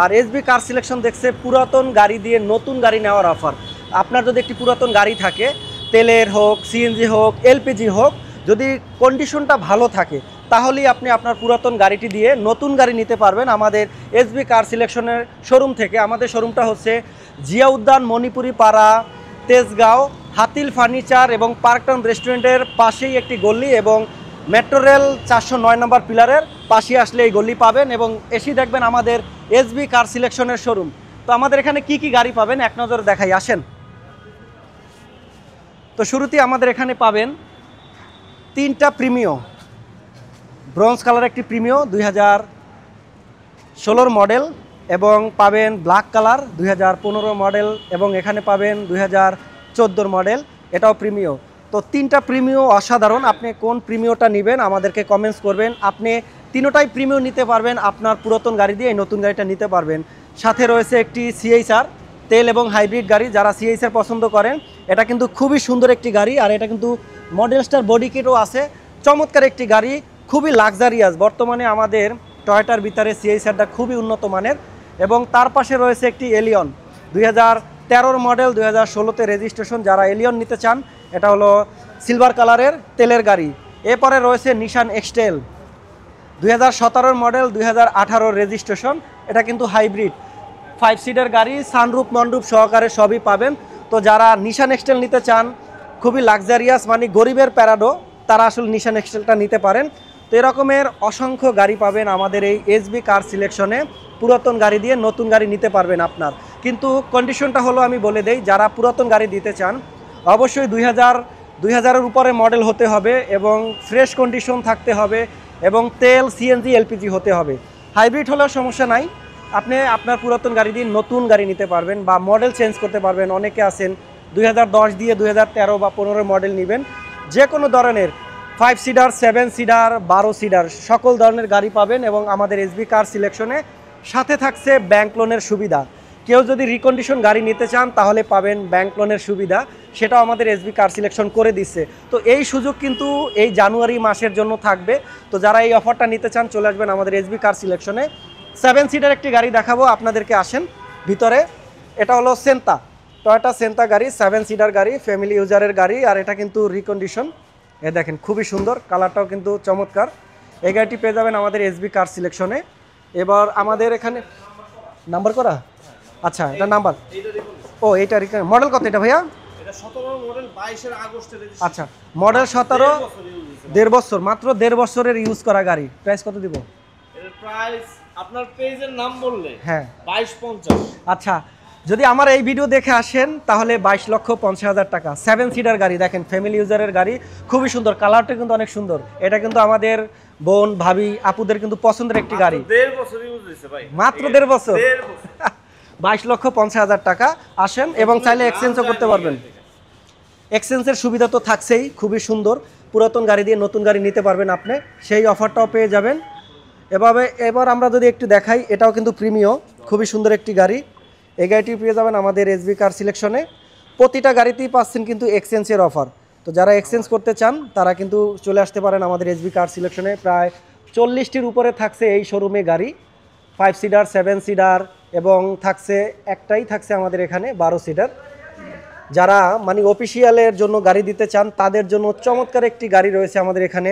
আর SB car selection দেখছে পুরাতন গাড়ি দিয়ে নতুন গাড়ি নেওয়ার অফার। আপনার যদি একটি পুরাতন গাড়ি থাকে, তেলের হোক, সিএনজি হোক, এলপিজি হোক, যদি কন্ডিশনটা ভালো থাকে তাহলেই আপনি আপনার পুরাতন গাড়িটি দিয়ে নতুন গাড়ি নিতে পারবেন আমাদের এসবি কার সিলেকশনের শোরুম থেকে। আমাদের শোরুমটা হচ্ছে জিয়া উদ্যান, মণিপুরি পাড়া, তেজগাঁও, হাতিল ফার্নিচার এবং পার্কটাউন রেস্টুরেন্টের পাশেই একটি গলি, এবং মেট্রো রেল 409 নম্বর পিলারের পাশে আসলে এই গলি পাবেন, এবং এসেই দেখবেন আমাদের এসবি কার সিলেকশনের শোরুম। তো আমাদের এখানে কি কি গাড়ি পাবেন এক নজরে দেখাই, আসেন। তো শুরুতেই আমাদের এখানে পাবেন 3টা প্রিমিও, ব্রোঞ্জ কালার একটি প্রিমিও 2016 মডেল, এবং পাবেন ব্ল্যাক কালার 2015 মডেল, এবং এখানে পাবেন 2014 মডেল, এটাও প্রিমিও। তো 3টা প্রিমিও অসাধারণ। আপনি কোন প্রিমিওটা নেবেন আমাদেরকে কমেন্টস করবেন। আপনি তিনোটাই প্রিমিও নিতে পারবেন, আপনার পুরাতন গাড়ি দিয়ে এই নতুন গাড়িটা নিতে পারবেন। সাথে রয়েছে একটি সিএইচআর তেল এবং হাইব্রিড গাড়ি, যারা সিএইচআর পছন্দ করেন এটা কিন্তু খুবই সুন্দর একটি গাড়ি, আর এটা কিন্তু মডেল স্টার বডি কিটও আছে। চমৎকার একটি গাড়ি, খুবই লাক্সারিয়াস। বর্তমানে আমাদের টয়োটার ভিতরে সিএইচআরটা খুবই উন্নত মানের। এবং তার পাশে রয়েছে একটি এলিয়ন 2013 মডেল, 2016তে রেজিস্ট্রেশন। যারা এলিয়ন নিতে চান, এটা হলো সিলভার কালারের তেলের গাড়ি। এরপরে রয়েছে নিশান এক্সটেল 2017 মডেল, 2018 রেজিস্ট্রেশন। এটা কিন্তু হাইব্রিড 5 সিটের গাড়ি, সানরুফ মন্ডুপ সহকারে সবই পাবেন। তো যারা নিশান এক্সটেল নিতে চান, খুবই লাক্সারিয়াস, মানে গরিবের প্যারাডো, তারা আসলে নিশান এক্সটেলটা নিতে পারেন। তো এরকমের অসংখ্য গাড়ি পাবেন আমাদের এই এসবি কার সিলেকশনে। পুরাতন গাড়ি দিয়ে নতুন গাড়ি নিতে পারবেন আপনার, কিন্তু কন্ডিশনটা হলো আমি বলে দেই, যারা পুরাতন গাড়ি দিতে চান অবশ্যই 2000-2000-এর উপরে মডেল হতে হবে, এবং ফ্রেশ কন্ডিশন থাকতে হবে, এবং তেল, সিএনজি, এলপিজি হতে হবে। হাইব্রিড হলেও সমস্যা নাই, আপনি আপনার পুরাতন গাড়ি দিয়ে নতুন গাড়ি নিতে পারবেন বা মডেল চেঞ্জ করতে পারবেন। অনেকে আছেন 2010 দিয়ে 2013 বা 15 মডেল নেবেন। যে কোনো ধরনের 5 সিটার, 7 সিটার, 12 সিটার সকল ধরনের গাড়ি পাবেন, এবং আমাদের এসবি কার সিলেকশনে সাথে থাকছে ব্যাংক লোনের সুবিধা। কেউ যদি রিকন্ডিশন গাড়ি নিতে চান তাহলে পাবেন ব্যাংক লোনের সুবিধা, সেটাও আমাদের এসবি কার সিলেকশন করে দিচ্ছে। তো এই সুযোগ কিন্তু এই জানুয়ারি মাসের জন্য থাকবে। তো যারা এই অফারটা নিতে চান চলে আসবেন আমাদের এসবি কার সিলেকশনে। 7 সিটার একটি গাড়ি দেখাবো আপনাদেরকে, আসেন ভিতরে। এটা হলো সেন্তা, টয়োটা সেন্তা গাড়ি, 7 সিটার গাড়ি, ফ্যামিলি ইউজারের গাড়ি, আর এটা কিন্তু রিকন্ডিশন। এ দেখেন খুবই সুন্দর, কালারটাও কিন্তু চমৎকার। এই গাড়িটি পেয়ে যাবেন আমাদের এসবি কার সিলেকশনে। এবার আমাদের এখানে নাম্বার করা, আচ্ছা এটা নাম্বার, ও এইটা মডেল কত এটা ভাইয়া? এটা 17 মডেল, 22 আগস্টে রেজিস্ট্রেশন। আচ্ছা মডেল 17, 1.5 বছর, মাত্র 1.5 বছরের ইউজ করা গাড়ি। প্রাইস কত দিব? এর প্রাইস আপনার পেজের নাম বললে হ্যাঁ 2250। আচ্ছা, যদি আমার এই ভিডিও দেখে আসেন তাহলে 22,50,000 টাকা। 7 সিটার গাড়ি, দেখেন ফ্যামিলি ইউজারের গাড়ি, খুবই সুন্দর, কালারটা কিন্তু অনেক সুন্দর। এটা কিন্তু আমাদের বোন, ভাবি, আপুদের কিন্তু পছন্দের একটি গাড়ি। 1.5 বছর ইউজ হইছে ভাই, মাত্র 1.5 বছর, 22,50,000 টাকা। আসেন, এবং চাইলে এক্সচেঞ্জও করতে পারবেন। এক্সচেঞ্জের সুবিধা তো থাকছেই, খুবই সুন্দর। পুরাতন গাড়ি দিয়ে নতুন গাড়ি নিতে পারবেন আপনি, সেই অফারটাও পেয়ে যাবেন। এবার আমরা যদি একটু দেখাই, এটাও কিন্তু প্রিমিও, খুবই সুন্দর একটি গাড়ি। এই গাড়িটি পেয়ে যাবেন আমাদের এসবি কার সিলেকশনে। প্রতিটা গাড়িতেই পাচ্ছেন কিন্তু এক্সচেঞ্জের অফার। তো যারা এক্সচেঞ্জ করতে চান তারা কিন্তু চলে আসতে পারেন আমাদের এসবি কার সিলেকশনে। প্রায় 40টির উপরে থাকছে এই শোরুমে গাড়ি, 5 সিটার, 7 সিটার, এবং একটাই থাকছে আমাদের এখানে 12 সিটার। যারা মানে অফিসিয়ালের জন্য গাড়ি দিতে চান তাদের জন্য চমৎকার একটি গাড়ি রয়েছে আমাদের এখানে,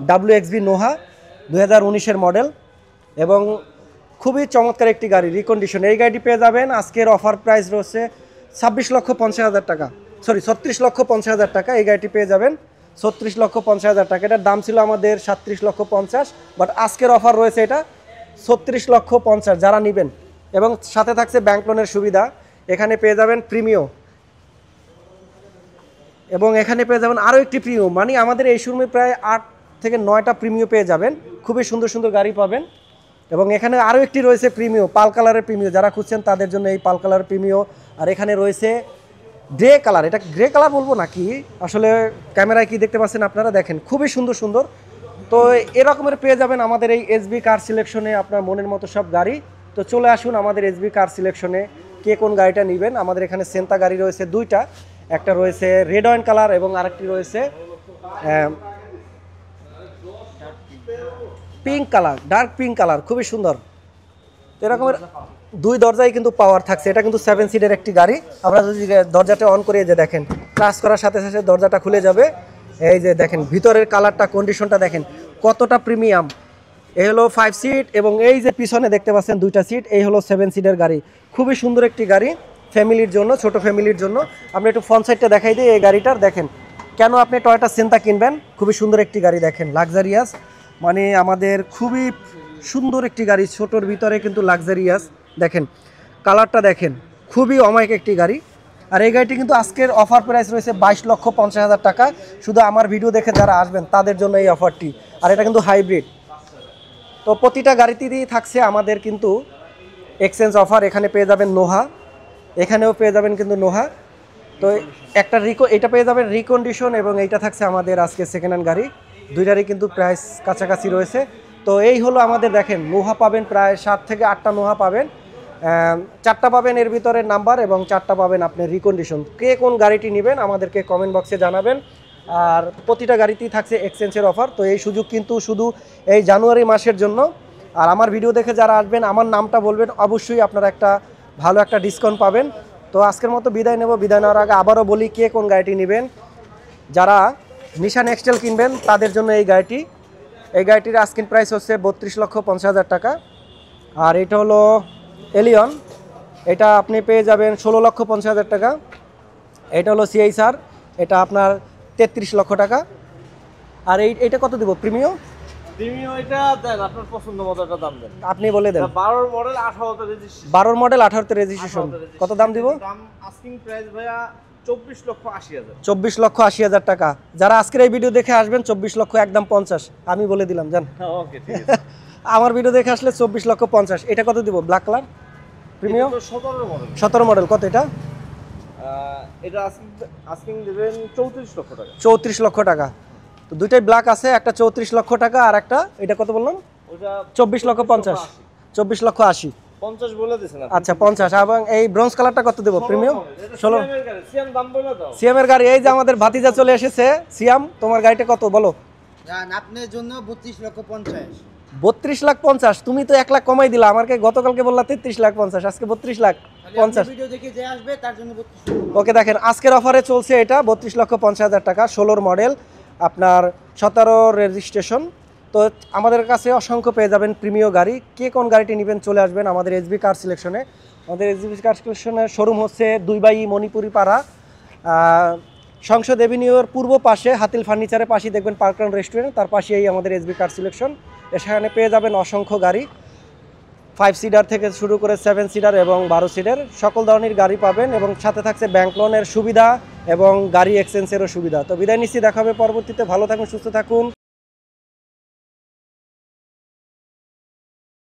WXB নোহা 2019-এর মডেল, এবং খুবই চমৎকার একটি গাড়ি, রিকন্ডিশন। এই গাড়িটি পেয়ে যাবেন, আজকের অফার প্রাইস রয়েছে 26,50,000 টাকা, সরি 36,50,000 টাকা। এই গাড়িটি পেয়ে যাবেন 36,50,000 টাকা। এটার দাম ছিল আমাদের 37,50,000, বাট আজকের অফার রয়েছে এটা 36,50,000 যারা নেবেন, এবং সাথে থাকছে ব্যাংক লোনের সুবিধা। এখানে পেয়ে যাবেন প্রিমিও, এবং এখানে পেয়ে যাবেন আরও একটি প্রিমিও। মানে আমাদের এই শোরুমে প্রায় 8 থেকে 9টা প্রিমিও পেয়ে যাবেন, খুবই সুন্দর সুন্দর গাড়ি পাবেন। এবং এখানে আরও একটি রয়েছে প্রিমিও, পাল কালারের প্রিমিও, যারা খুঁজছেন তাদের জন্য এই পাল কালারের প্রিমিও। আর এখানে রয়েছে গ্রে কালার, এটা গ্রে কালার বলবো নাকি, আসলে ক্যামেরায় কি দেখতে পাচ্ছেন আপনারা, দেখেন খুবই সুন্দর সুন্দর। তো এরকমের পেয়ে যাবেন আমাদের এই এসবি কার সিলেকশনে আপনার মনের মতো সব গাড়ি। তো চলে আসুন আমাদের এসবি কার সিলেকশনে, কে কোন গাড়িটা নেবেন। আমাদের এখানে সেন্তা গাড়ি রয়েছে 2টা, একটা রয়েছে রেড ওয়াইন কালার, এবং আরেকটি রয়েছে pink colour, dark pink colour, খুবই সুন্দর। তো এরকমের 2 দরজায় কিন্তু পাওয়ার থাকছে। এটা কিন্তু 7 সিটের একটি গাড়ি। আমরা যদি দরজাটা অন করে যে দেখেন, ক্লাস করার সাথে সাথে দরজাটা খুলে যাবে। এই যে দেখেন ভিতরের কালারটা, কন্ডিশনটা দেখেন কতটা প্রিমিয়াম। এই হলো 5 সিট এবং এই যে পিছনে দেখতে পাচ্ছেন 2টা সিট, এই হলো 7 সিটের গাড়ি। খুবই সুন্দর একটি গাড়ি ফ্যামিলির জন্য, ছোট ফ্যামিলির জন্য। আমরা একটু ফ্রন্ট সাইডটা দেখাই দিই এই গাড়িটার। দেখেন কেন আপনি টয়োটা সেন্টা কিনবেন, খুবই সুন্দর একটি গাড়ি। দেখেন লাক্সারিয়াস, মানে আমাদের খুবই সুন্দর একটি গাড়ি, ছোটোর ভিতরে কিন্তু লাক্সারিয়াস। দেখেন কালারটা দেখেন, খুবই অমায়িক একটি গাড়ি। আর এই গাড়িটি কিন্তু আজকের অফার প্রাইস রয়েছে 22,50,000 টাকা। শুধু আমার ভিডিও দেখে যারা আসবেন তাদের জন্য এই অফারটি। আর এটা কিন্তু হাইব্রিড। তো প্রতিটা গাড়িতেই থাকছে আমাদের কিন্তু এক্সচেঞ্জ অফার। এখানে পেয়ে যাবেন নোহা, এখানেও পেয়ে যাবেন কিন্তু নোহা। তো একটা এটা পেয়ে যাবেন রিকন্ডিশন, এবং এইটা থাকছে আমাদের আজকে সেকেন্ড হ্যান্ড গাড়ি। দুইটারই কিন্তু প্রাইস কাছাকাছি রয়েছে। তো এই হলো আমাদের, দেখেন নোহা পাবেন প্রায় 7 থেকে 8টা নোহা পাবেন। 4টা পাবেন এর ভিতরে নাম্বার, এবং 4টা পাবেন আপনি রিকন্ডিশন। কে কোন গাড়িটি নেবেন আমাদেরকে কমেন্ট বক্সে জানাবেন। আর প্রতিটা গাড়িতেই থাকছে এক্সচেঞ্জের অফার। তো এই সুযোগ কিন্তু শুধু এই জানুয়ারি মাসের জন্য। আর আমার ভিডিও দেখে যারা আসবেন আমার নামটা বলবেন, অবশ্যই আপনারা একটা ভালো একটা ডিসকাউন্ট পাবেন। তো আজকের মতো বিদায় নেব। বিদায় নেওয়ার আগে আবারও বলি, কে কোন গাড়িটি নেবেন। যারা নিশান এক্সটেল কিনবেন তাদের জন্য এই গাড়িটি। এই গাড়িটির আস্কিং প্রাইস হচ্ছে 32,50,000 টাকা। আর এটা হলো এলিয়ন, এটা আপনি পেয়ে যাবেন 16,50,000 টাকা। এটা হলো সিআইসার, এটা আপনার 33 লক্ষ টাকা। আর এইটা কত দিব প্রিমিয়াম? প্রিমিয়াম এটা দেন আপনার পছন্দ মতো একটা দাম দেন। আপনি বলে দেন। 12 মডেল 18 তে রেজিস্ট্রেশন। 12 মডেল 18 তে রেজিস্ট্রেশন। কত দাম দিব? দাম আস্কিং প্রাইস ভাইয়া 24,80,000। 24,80,000 টাকা। যারা আজকের এই ভিডিও দেখে আসবেন 24 লক্ষ একদম 50, আমি বলে দিলাম জান। ওকে ঠিক আছে। আমার ভিডিও দেখে আসলে 24,50,000। এটা কত দিব black colour premium? 17 model. 17 model. কত এটা? এটা আস্কিং দিবেন 34 লক্ষ টাকা। 34 লক্ষ টাকা। তো দুইটাই ব্ল্যাক আছে, একটা 34 লক্ষ টাকা আর একটা এটা কত বললাম? ওটা 24,50,000। 24,80,000। 50 বলে দিছেন আপনি। আচ্ছা 50। এবং এই ব্রোঞ্জ কালারটা কত দেব প্রিমিয়াম? 16। সিএম দাম বলে দাও। সিএম এর গাড়ি, এই যে আমাদের ভাতিজা চলে এসেছে। সিয়াম, তোমার গাড়িটা কত বলো? জান আপনার জন্য 32,50,000। 32,50,000। তুমি তো 1 লাখ কমাই দিলা আমাকে। গতকালকে বললা 33,50,000, আজকে 32,50,000। ভিডিও দেখে যে আসবে তার জন্য 32,000। ওকে, দেখেন আজকের অফারে চলছে এটা 32,50,000 টাকা। 16 মডেল, আপনার 17 রেজিস্ট্রেশন। তো আমাদের কাছে অসংখ্য পেয়ে যাবেন প্রিমিয় গাড়ি। কে কোন গাড়িটি নেবেন চলে আসবেন আমাদের এসবি কার সিলেকশনে। আমাদের এসবি কার সিলেকশনের শোরুম হচ্ছে 2 বাই মণিপুরি পাড়া, সংসদ এভিনিউর পূর্ব পাশে হাতিল ফার্নিচারের পাশে দেখবেন পার্করাউন্ড রেস্টুরেন্ট, তার পাশেই আমাদের এসবি কার সিলেকশন। সেখানে পেয়ে যাবেন অসংখ্য গাড়ি, 5 সিটার থেকে শুরু করে 7 সিটার এবং 12 সিটার সকল ধরনের গাড়ি পাবেন। এবং সাথে থাকছে ব্যাংক লোনের সুবিধা এবং গাড়ি এক্সচেঞ্জেরও সুবিধা। তো বিদায় নিচ্ছি, দেখা হবে পরবর্তীতে। ভালো থাকুন, সুস্থ থাকুন।